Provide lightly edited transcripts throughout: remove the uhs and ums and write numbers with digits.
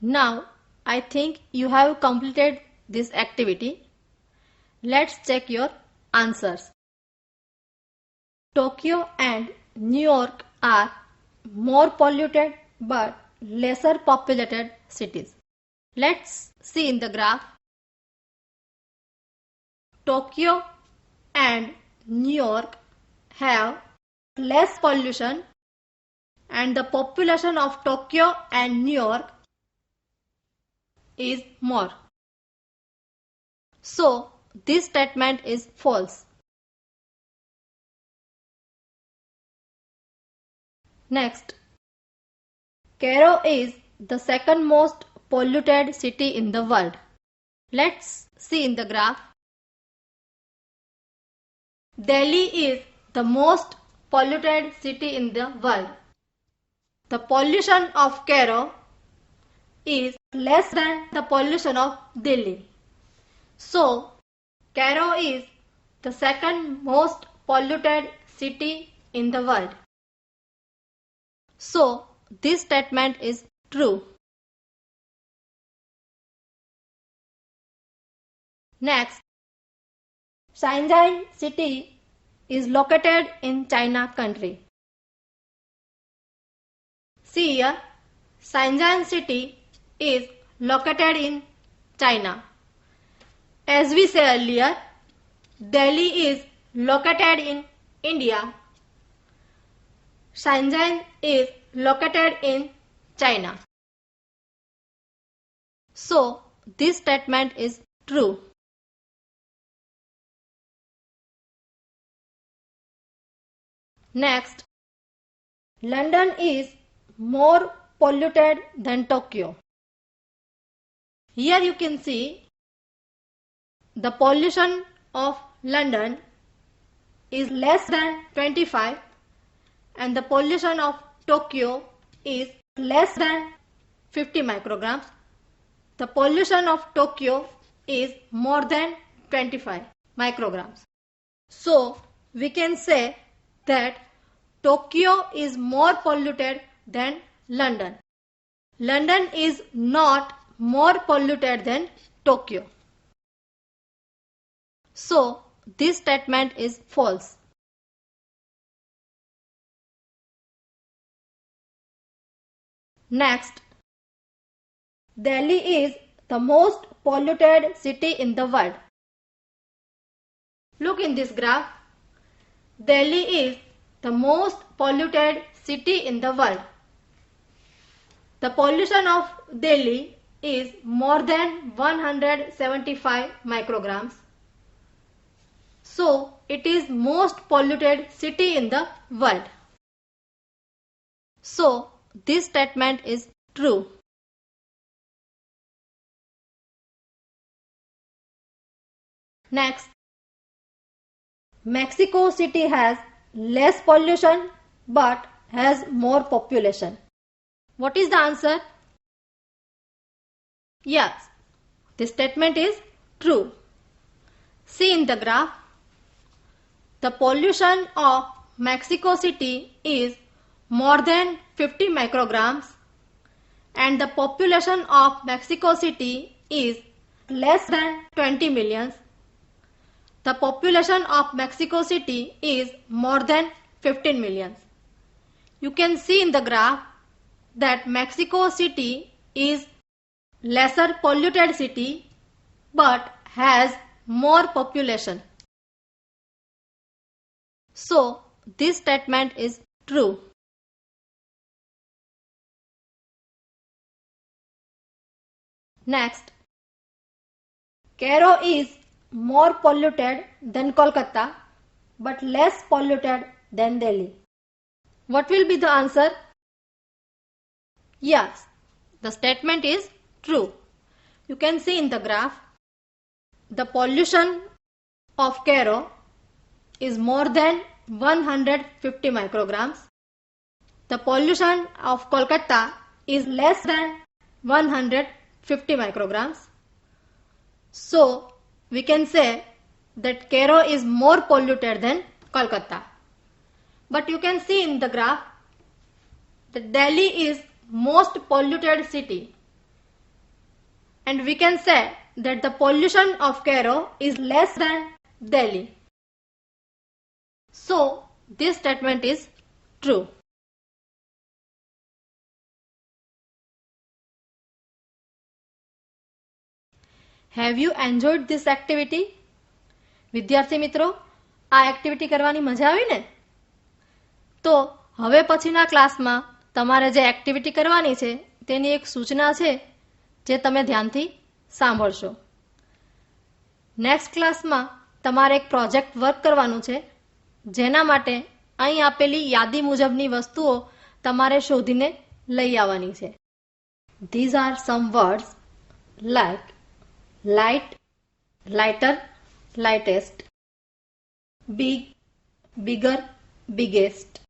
Now I think you have completed this activity. Let's check your answers. Tokyo and New York are more polluted but lesser populated cities. Let's see in the graph. Tokyo and New York have less pollution and the population of Tokyo and New York is more. So this statement is false. Next, Cairo is the second most polluted city in the world. Let's see in the graph. Delhi is the most polluted city in the world. The pollution of Cairo is less than the pollution of Delhi. So, Cairo is the second most polluted city in the world. So, this statement is true. Next, Shenzhen city is located in China country. See here, Shenzhen city is located in China. As we said earlier, Delhi is located in India. Shenzhen is located in China. So, this statement is true. Next, London is more polluted than Tokyo. Here you can see the pollution of London is less than 25 and the pollution of Tokyo is less than 50 micrograms. The pollution of Tokyo is more than 25 micrograms. So we can say that Tokyo is more polluted than London. London is not more polluted than Tokyo. So this statement is false. Next, Delhi is the most polluted city in the world. Look in this graph. Delhi is the most polluted city in the world. The pollution of Delhi is more than 175 micrograms. So it is most polluted city in the world. So this statement is true. Next, Mexico City has less pollution but has more population. What is the answer? Yes, this statement is true. See in the graph, the pollution of Mexico City is more than 50 micrograms and the population of Mexico City is less than 20 millions. The population of Mexico City is more than 15 millions. You can see in the graph that Mexico City is lesser polluted city but has more population. So this statement is true. Next, Cairo is more polluted than Kolkata but less polluted than Delhi. What will be the answer? Yes, the statement is true. You can see in the graph, the pollution of Cairo is more than 150 micrograms. The pollution of Kolkata is less than 150 micrograms. So we can say that Cairo is more polluted than Kolkata. But you can see in the graph that Delhi is most polluted city and we can say that the pollution of Cairo is less than Delhi. So, this statement is true. Have you enjoyed this activity? વિદ્યાર્થી મિત્રો, આ activity કરવાની મજા આવી ને? તો હવે પછીના ક્લાસમાં તમારે જે એક્ટિવિટી કરવાની છે તેની એક સૂચના છે જે તમે ધ્યાનથી સાંભળશો. નેક્સ્ટ ક્લાસમાં તમારે એક પ્રોજેક્ટ વર્ક કરવાનું છે, જેના માટે અહીં આપેલી યાદી મુજબની વસ્તુઓ તમારે શોધીને લઈ આવવાની છે. These are some words like light, lighter, lightest, big, bigger, biggest,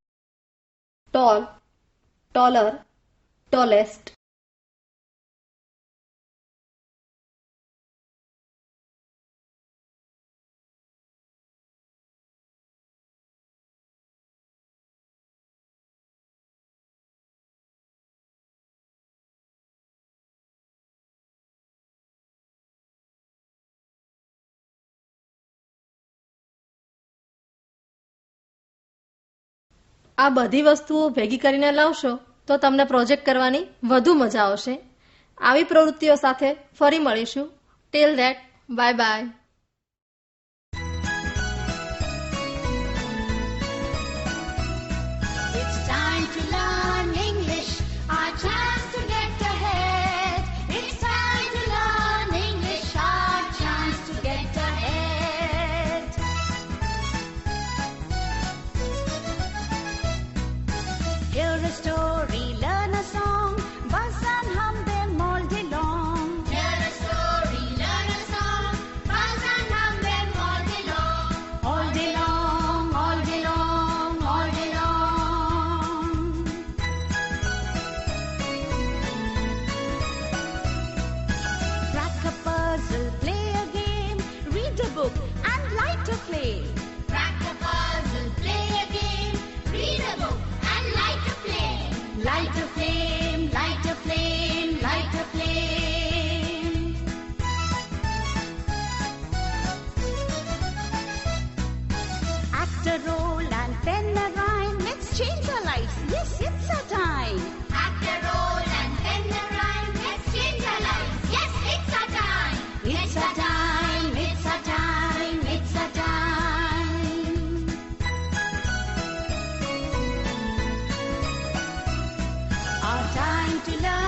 tall, taller, tallest. આ બધી વસ્તુઓ ભેગી કરીને લાવશો તો તમને પ્રોજેક્ટ કરવાની વધુ મજા આવશે. આવી પ્રવૃત્તિઓ સાથે ફરી મળીશું. Till that, bye bye. It's time to learn English, our chance to get ahead. It's time to learn English, our chance to get ahead. Hear a story, learn a song, buzz and hum them all day long. Hear a story, learn a song, buzz and hum them all day long. All day long, all day long, all day long. Crack a puzzle, play a game, read a book and light a flame. Crack a puzzle, play a game, read a book and light a flame. Light a flame, light a flame, light a flame. Act a role and pen a rhyme. Let's change our lives. Yes, it's our time. Act a role and pen a rhyme. Let's change our lives. Yes, it's our time. It's our time. It's our time. It's our time. Our time to learn